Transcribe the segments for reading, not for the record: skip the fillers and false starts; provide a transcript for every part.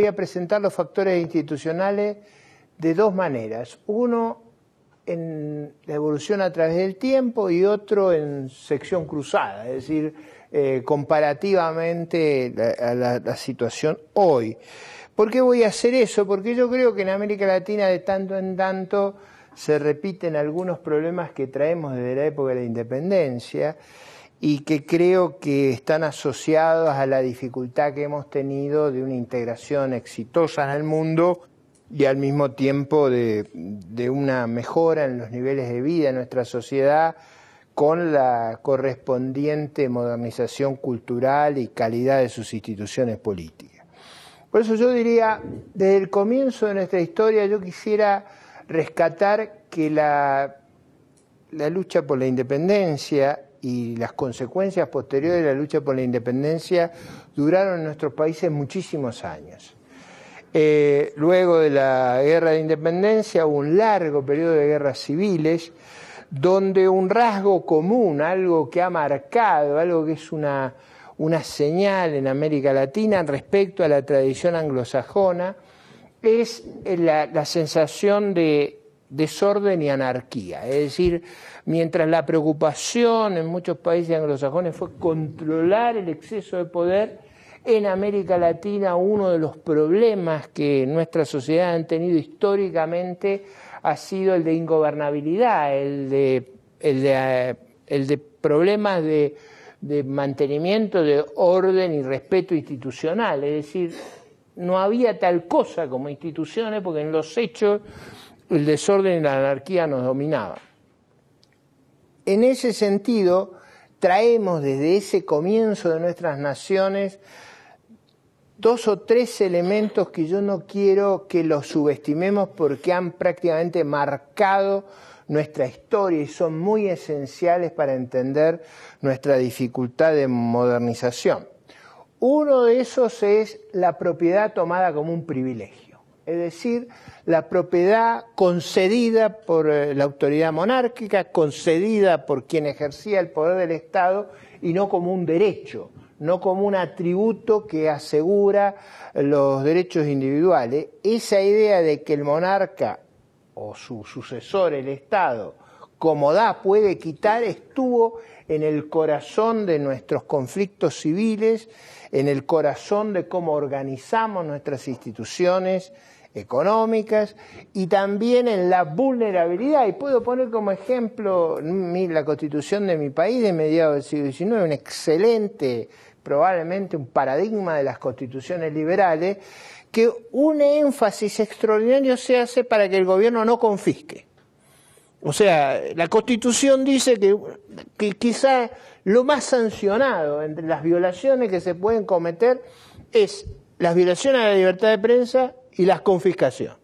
voy a presentar los factores institucionales de dos maneras. Uno en la evolución a través del tiempo y otro en sección cruzada, es decir, comparativamente a la situación hoy. ¿Por qué voy a hacer eso? Porque yo creo que en América Latina de tanto en tanto se repiten algunos problemas que traemos desde la época de la independencia y que creo que están asociados a la dificultad que hemos tenido de una integración exitosa en el mundo y al mismo tiempo de una mejora en los niveles de vida de nuestra sociedad con la correspondiente modernización cultural y calidad de sus instituciones políticas. Por eso yo diría, desde el comienzo de nuestra historia yo quisiera rescatar que la lucha por la independencia y las consecuencias posteriores de la lucha por la independencia duraron en nuestros países muchísimos años. Luego de la guerra de independencia hubo un largo periodo de guerras civiles donde un rasgo común, algo que ha marcado, algo que es una señal en América Latina respecto a la tradición anglosajona, es la sensación de desorden y anarquía. Es decir, mientras la preocupación en muchos países anglosajones fue controlar el exceso de poder, en América Latina uno de los problemas que nuestra sociedad ha tenido históricamente ha sido el de ingobernabilidad, el de problemas de mantenimiento de orden y respeto institucional. Es decir, no había tal cosa como instituciones porque en los hechos el desorden y la anarquía nos dominaban. En ese sentido, traemos desde ese comienzo de nuestras naciones dos o tres elementos que yo no quiero que los subestimemos porque han prácticamente marcado nuestra historia y son muy esenciales para entender nuestra dificultad de modernización. Uno de esos es la propiedad tomada como un privilegio, es decir, la propiedad concedida por la autoridad monárquica, concedida por quien ejercía el poder del Estado y no como un derecho, no como un atributo que asegura los derechos individuales. Esa idea de que el monarca o su sucesor, el Estado, como da, puede quitar, estuvo en el corazón de nuestros conflictos civiles, en el corazón de cómo organizamos nuestras instituciones económicas y también en la vulnerabilidad. Y puedo poner como ejemplo la Constitución de mi país de mediados del siglo XIX, un excelente, probablemente un paradigma de las constituciones liberales, que un énfasis extraordinario se hace para que el gobierno no confisque. O sea, la Constitución dice que quizá lo más sancionado entre las violaciones que se pueden cometer es las violaciones a la libertad de prensa y la confiscación.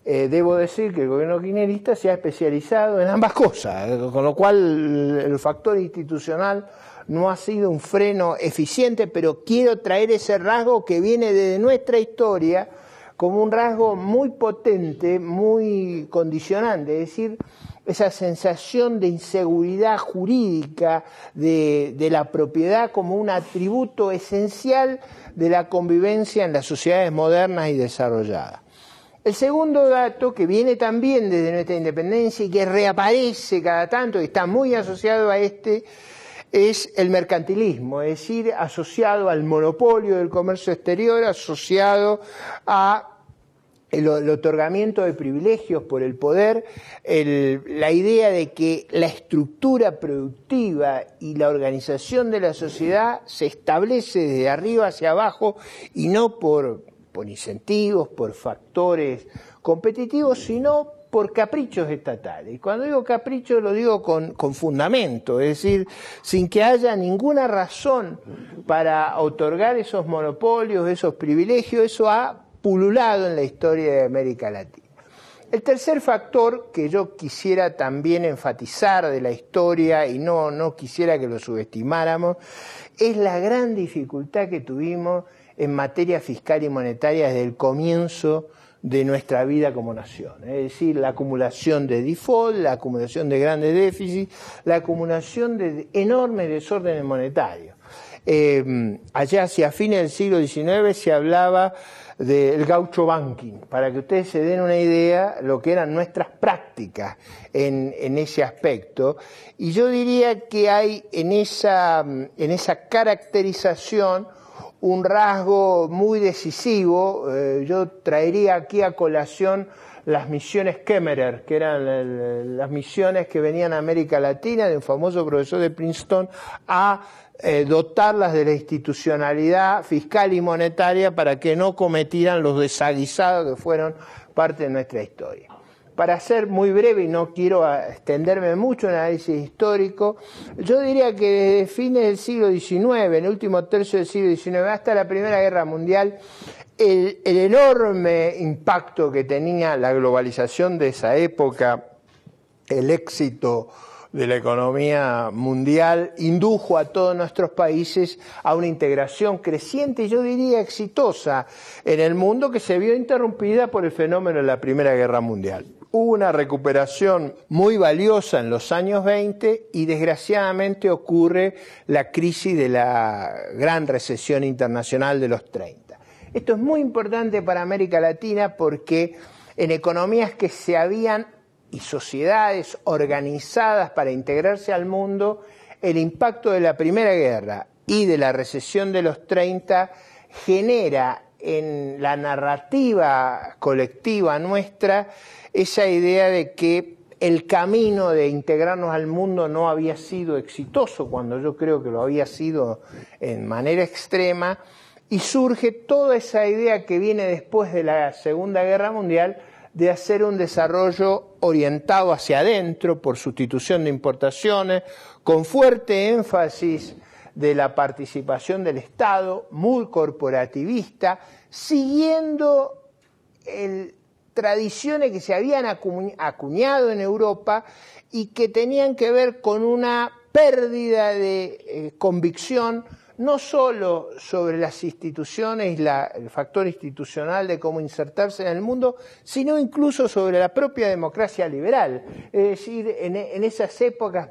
Debo decir que el gobierno kirchnerista se ha especializado en ambas cosas, con lo cual el factor institucional no ha sido un freno eficiente, pero quiero traer ese rasgo que viene desde nuestra historia como un rasgo muy potente, muy condicionante, es decir, esa sensación de inseguridad jurídica de la propiedad como un atributo esencial de la convivencia en las sociedades modernas y desarrolladas. El segundo dato, que viene también desde nuestra independencia y que reaparece cada tanto y está muy asociado a es el mercantilismo, es decir, asociado al monopolio del comercio exterior, asociado a el otorgamiento de privilegios por el poder, la idea de que la estructura productiva y la organización de la sociedad se establece desde arriba hacia abajo y no por incentivos, por factores competitivos, sino por caprichos estatales. Y cuando digo caprichos lo digo con fundamento, es decir, sin que haya ninguna razón para otorgar esos monopolios, esos privilegios. Eso ha pululado en la historia de América Latina. El tercer factor que yo quisiera también enfatizar de la historia y no quisiera que lo subestimáramos es la gran dificultad que tuvimos en materia fiscal y monetaria desde el comienzo de nuestra vida como nación, es decir, la acumulación de default, la acumulación de grandes déficits, la acumulación de enormes desórdenes monetarios. allá hacia fines del siglo XIX se hablaba del gaucho banking, para que ustedes se den una idea lo que eran nuestras prácticas en ese aspecto. Y yo diría que hay en esa caracterización un rasgo muy decisivo. Yo traería aquí a colación las misiones Kemmerer, que eran las misiones que venían a América Latina de un famoso profesor de Princeton a dotarlas de la institucionalidad fiscal y monetaria para que no cometieran los desaguisados que fueron parte de nuestra historia. Para ser muy breve, y no quiero extenderme mucho en el análisis histórico, yo diría que desde fines del siglo XIX, en el último tercio del siglo XIX, hasta la Primera Guerra Mundial, el enorme impacto que tenía la globalización de esa época, el éxito de la economía mundial, indujo a todos nuestros países a una integración creciente y yo diría exitosa en el mundo, que se vio interrumpida por el fenómeno de la Primera Guerra Mundial. Hubo una recuperación muy valiosa en los años 20 y desgraciadamente ocurre la crisis de la gran recesión internacional de los 30. Esto es muy importante para América Latina porque en economías que se habían y sociedades organizadas para integrarse al mundo, el impacto de la Primera Guerra y de la recesión de los 30 genera en la narrativa colectiva nuestra esa idea de que el camino de integrarnos al mundo no había sido exitoso, cuando yo creo que lo había sido en manera extrema, y surge toda esa idea que viene después de la Segunda Guerra Mundial de hacer un desarrollo orientado hacia adentro por sustitución de importaciones, con fuerte énfasis de la participación del Estado, muy corporativista, siguiendo tradiciones que se habían acuñado en Europa y que tenían que ver con una pérdida de convicción, no solo sobre las instituciones y el factor institucional de cómo insertarse en el mundo, sino incluso sobre la propia democracia liberal. Es decir, en esas épocas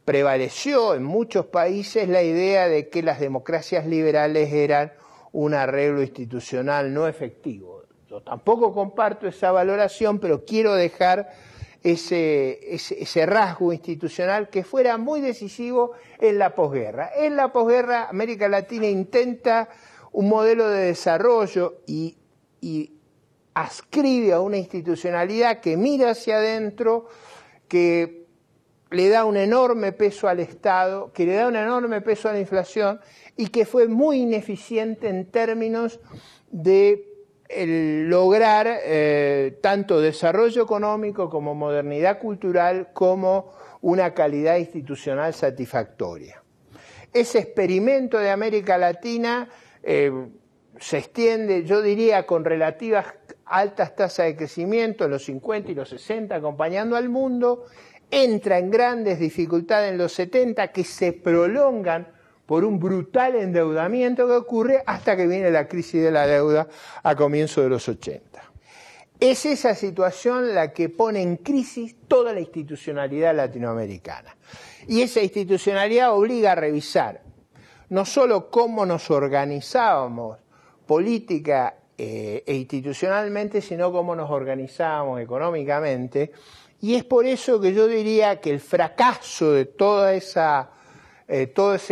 prevaleció en muchos países la idea de que las democracias liberales eran un arreglo institucional no efectivo. Yo tampoco comparto esa valoración, pero quiero dejar ese rasgo institucional que fuera muy decisivo en la posguerra. En la posguerra, América Latina intenta un modelo de desarrollo y ascribe a una institucionalidad que mira hacia adentro, que le da un enorme peso al Estado, que le da un enorme peso a la inflación y que fue muy ineficiente en términos de lograr tanto desarrollo económico como modernidad cultural como una calidad institucional satisfactoria. Ese experimento de América Latina se extiende, yo diría, con relativas altas tasas de crecimiento en los 50 y los 60, acompañando al mundo, entra en grandes dificultades en los 70 que se prolongan por un brutal endeudamiento que ocurre hasta que viene la crisis de la deuda a comienzos de los 80. Es esa situación la que pone en crisis toda la institucionalidad latinoamericana. Y esa institucionalidad obliga a revisar no solo cómo nos organizábamos política e institucionalmente, sino cómo nos organizábamos económicamente. Y es por eso que yo diría que el fracaso de todo ese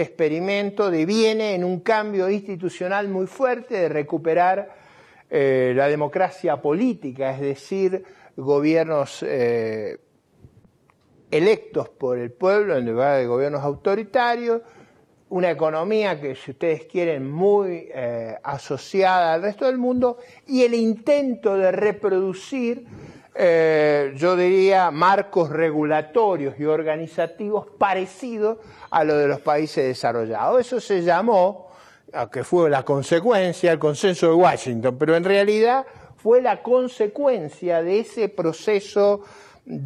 experimento deviene en un cambio institucional muy fuerte de recuperar la democracia política, es decir, gobiernos electos por el pueblo en lugar de gobiernos autoritarios, una economía que, si ustedes quieren, muy asociada al resto del mundo, y el intento de reproducir yo diría, marcos regulatorios y organizativos parecidos a los de los países desarrollados. Eso se llamó, que fue la consecuencia, el consenso de Washington, pero en realidad fue la consecuencia de ese proceso yo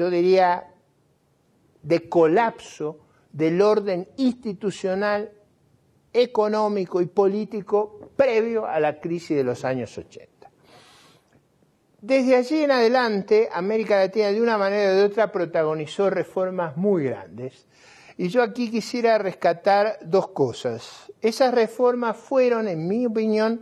diría, de colapso del orden institucional, económico y político previo a la crisis de los años 80. Desde allí en adelante, América Latina de una manera o de otra protagonizó reformas muy grandes Y yo aquí quisiera rescatar dos cosas. Esas reformas fueron, en mi opinión,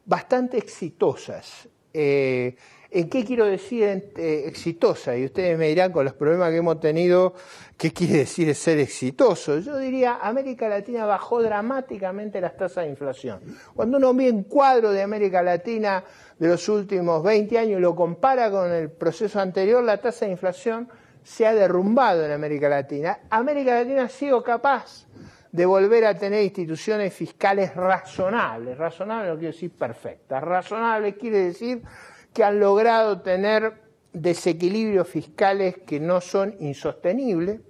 bastante exitosas. ¿En qué quiero decir exitosa? Y ustedes me dirán, con los problemas que hemos tenido, ¿qué quiere decir ser exitoso? Yo diría, América Latina bajó dramáticamente las tasas de inflación. Cuando uno ve un cuadro de América Latina de los últimos 20 años y lo compara con el proceso anterior, la tasa de inflación se ha derrumbado en América Latina. América Latina ha sido capaz de volver a tener instituciones fiscales razonables. Razonables no quiere decir perfectas. Razonables quiere decir que han logrado tener desequilibrios fiscales que no son insostenibles,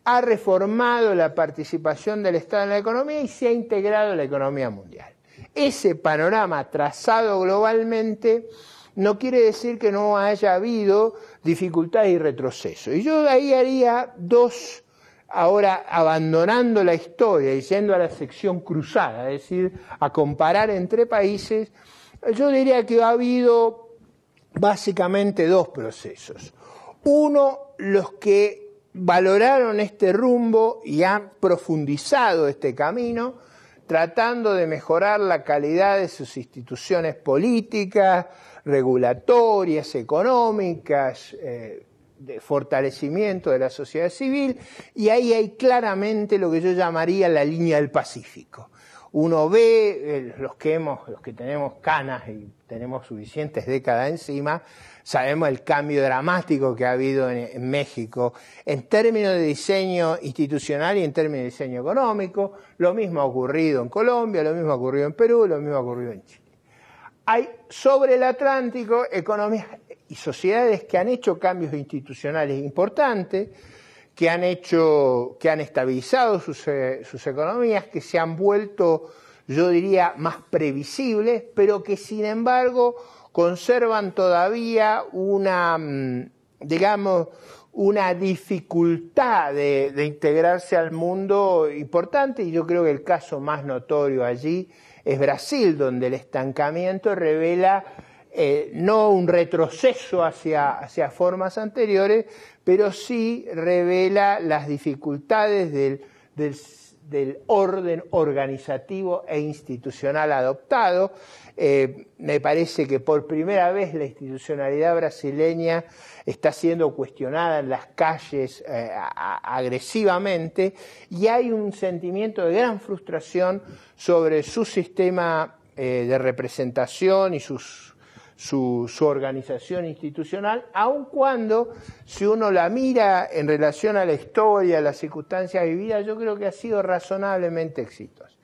ha reformado la participación del Estado en la economía y se ha integrado en la economía mundial. Ese panorama trazado globalmente no quiere decir que no haya habido dificultades y retrocesos. Y yo ahí haría dos, ahora abandonando la historia y yendo a la sección cruzada, es decir, a comparar entre países. Yo diría que ha habido básicamente dos procesos. Uno, los que valoraron este rumbo y han profundizado este camino, tratando de mejorar la calidad de sus instituciones políticas, regulatorias, económicas, de fortalecimiento de la sociedad civil, y ahí hay claramente lo que yo llamaría la línea del Pacífico. Uno ve, los que tenemos canas y tenemos suficientes décadas encima, sabemos el cambio dramático que ha habido en México en términos de diseño institucional y en términos de diseño económico. Lo mismo ha ocurrido en Colombia, lo mismo ha ocurrido en Perú, lo mismo ha ocurrido en Chile. Hay sobre el Atlántico economías y sociedades que han hecho cambios institucionales importantes, que han estabilizado sus economías, que se han vuelto, yo diría, más previsibles, pero que sin embargo conservan todavía una dificultad de integrarse al mundo importante, y yo creo que el caso más notorio allí es Brasil, donde el estancamiento revela no un retroceso hacia formas anteriores, pero sí revela las dificultades del orden organizativo e institucional adoptado. Me parece que por primera vez la institucionalidad brasileña está siendo cuestionada en las calles agresivamente, y hay un sentimiento de gran frustración sobre su sistema de representación y su organización institucional, aun cuando, si uno la mira en relación a la historia, a las circunstancias vividas, yo creo que ha sido razonablemente exitosa.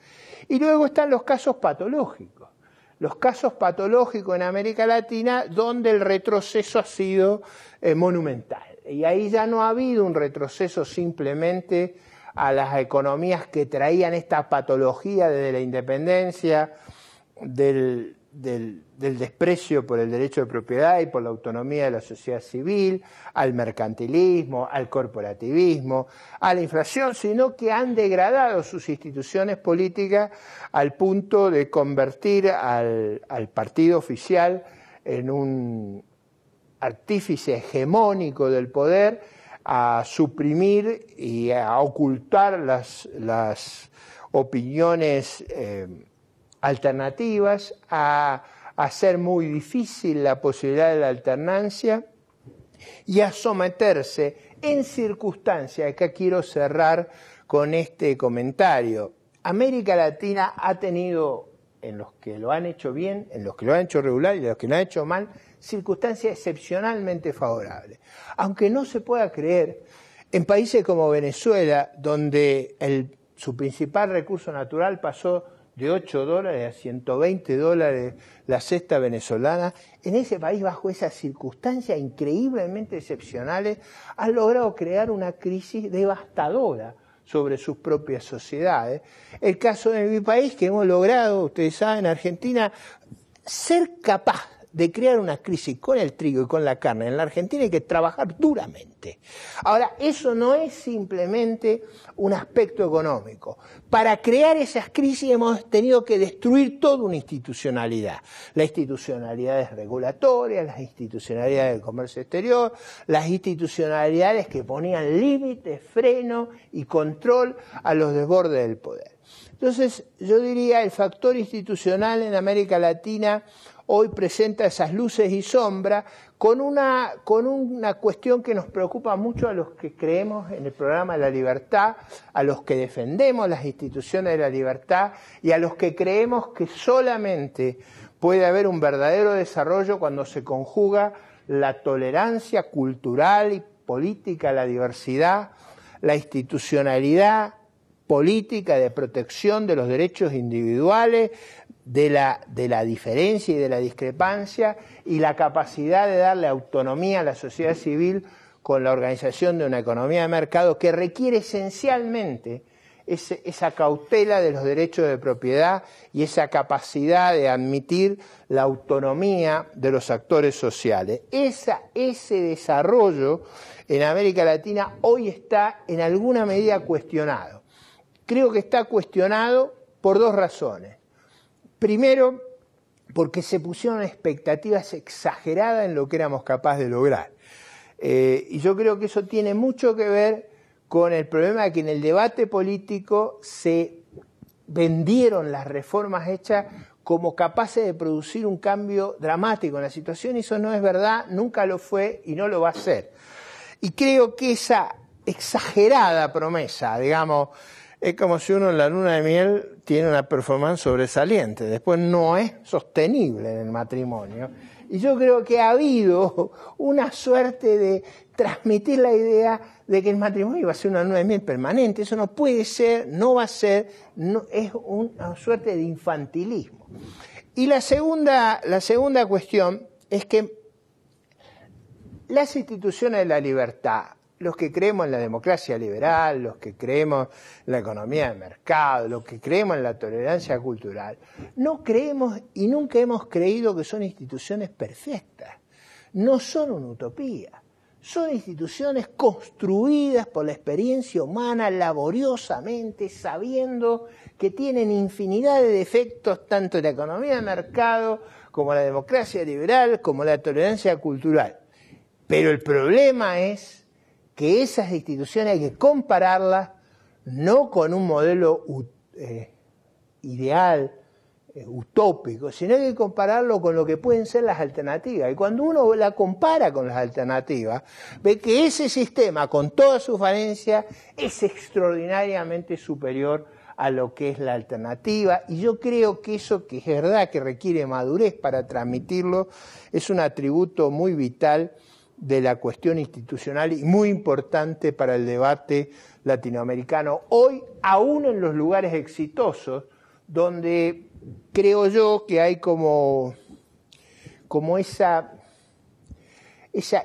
Y luego están los casos patológicos. Los casos patológicos en América Latina, donde el retroceso ha sido monumental. Y ahí ya no ha habido un retroceso simplemente a las economías que traían esta patología desde la independencia, del desprecio por el derecho de propiedad y por la autonomía de la sociedad civil, al mercantilismo, al corporativismo, a la inflación, sino que han degradado sus instituciones políticas al punto de convertir al partido oficial en un artífice hegemónico del poder, a suprimir y a ocultar las opiniones alternativas, a hacer muy difícil la posibilidad de la alternancia y a someterse en circunstancias. Acá quiero cerrar con este comentario. América Latina ha tenido, en los que lo han hecho bien, en los que lo han hecho regular y en los que lo han hecho mal, circunstancias excepcionalmente favorables. Aunque no se pueda creer, en países como Venezuela, donde su principal recurso natural pasó de $8 a $120 la cesta venezolana, en ese país, bajo esas circunstancias increíblemente excepcionales, han logrado crear una crisis devastadora sobre sus propias sociedades. El caso de mi país, que hemos logrado, ustedes saben, Argentina, ser capaz de crear una crisis con el trigo y con la carne en la Argentina hay que trabajar duramente. Ahora, eso no es simplemente un aspecto económico. Para crear esas crisis hemos tenido que destruir toda una institucionalidad. Las institucionalidades regulatorias, las institucionalidades del comercio exterior, las institucionalidades que ponían límites, freno y control a los desbordes del poder. Entonces, yo diría, el factor institucional en América Latina hoy presenta esas luces y sombras con una cuestión que nos preocupa mucho a los que creemos en el programa de la libertad, a los que defendemos las instituciones de la libertad y a los que creemos que solamente puede haber un verdadero desarrollo cuando se conjuga la tolerancia cultural y política a la diversidad, la institucionalidad política de protección de los derechos individuales, de la diferencia y de la discrepancia y la capacidad de darle autonomía a la sociedad civil con la organización de una economía de mercado que requiere esencialmente esa cautela de los derechos de propiedad y esa capacidad de admitir la autonomía de los actores sociales. Ese desarrollo en América Latina hoy está en alguna medida cuestionado. Creo que está cuestionado por dos razones. Primero, porque se pusieron expectativas exageradas en lo que éramos capaces de lograr. Y yo creo que eso tiene mucho que ver con el problema de que en el debate político se vendieron las reformas hechas como capaces de producir un cambio dramático en la situación, y eso no es verdad, nunca lo fue y no lo va a ser. Y creo que esa exagerada promesa, digamos, es como si uno en la luna de miel tiene una performance sobresaliente, después no es sostenible en el matrimonio. Y yo creo que ha habido una suerte de transmitir la idea de que el matrimonio iba a ser una luna de miel permanente. Eso no puede ser, no va a ser, no, es una suerte de infantilismo. Y la segunda cuestión es que las instituciones de la libertad, los que creemos en la democracia liberal, los que creemos en la economía de mercado, los que creemos en la tolerancia cultural, no creemos y nunca hemos creído que son instituciones perfectas. No son una utopía. Son instituciones construidas por la experiencia humana laboriosamente, sabiendo que tienen infinidad de defectos, tanto la economía de mercado como la democracia liberal, como la tolerancia cultural. Pero el problema es que esas instituciones hay que compararlas no con un modelo ideal, utópico, sino hay que compararlo con lo que pueden ser las alternativas. Y cuando uno la compara con las alternativas, ve que ese sistema, con todas sus falencias, es extraordinariamente superior a lo que es la alternativa. Y yo creo que eso, que es verdad que requiere madurez para transmitirlo, es un atributo muy vital de la cuestión institucional y muy importante para el debate latinoamericano. Hoy, aún en los lugares exitosos, donde creo yo que hay como esa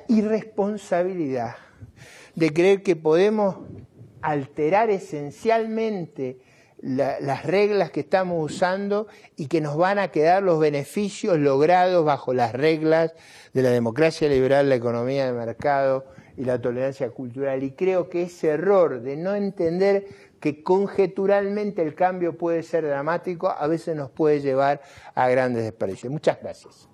irresponsabilidad de creer que podemos alterar esencialmente las reglas que estamos usando y que nos van a quedar los beneficios logrados bajo las reglas de la democracia liberal, la economía de mercado y la tolerancia cultural. Y creo que ese error de no entender que conjeturalmente el cambio puede ser dramático, a veces nos puede llevar a grandes desperdicios. Muchas gracias.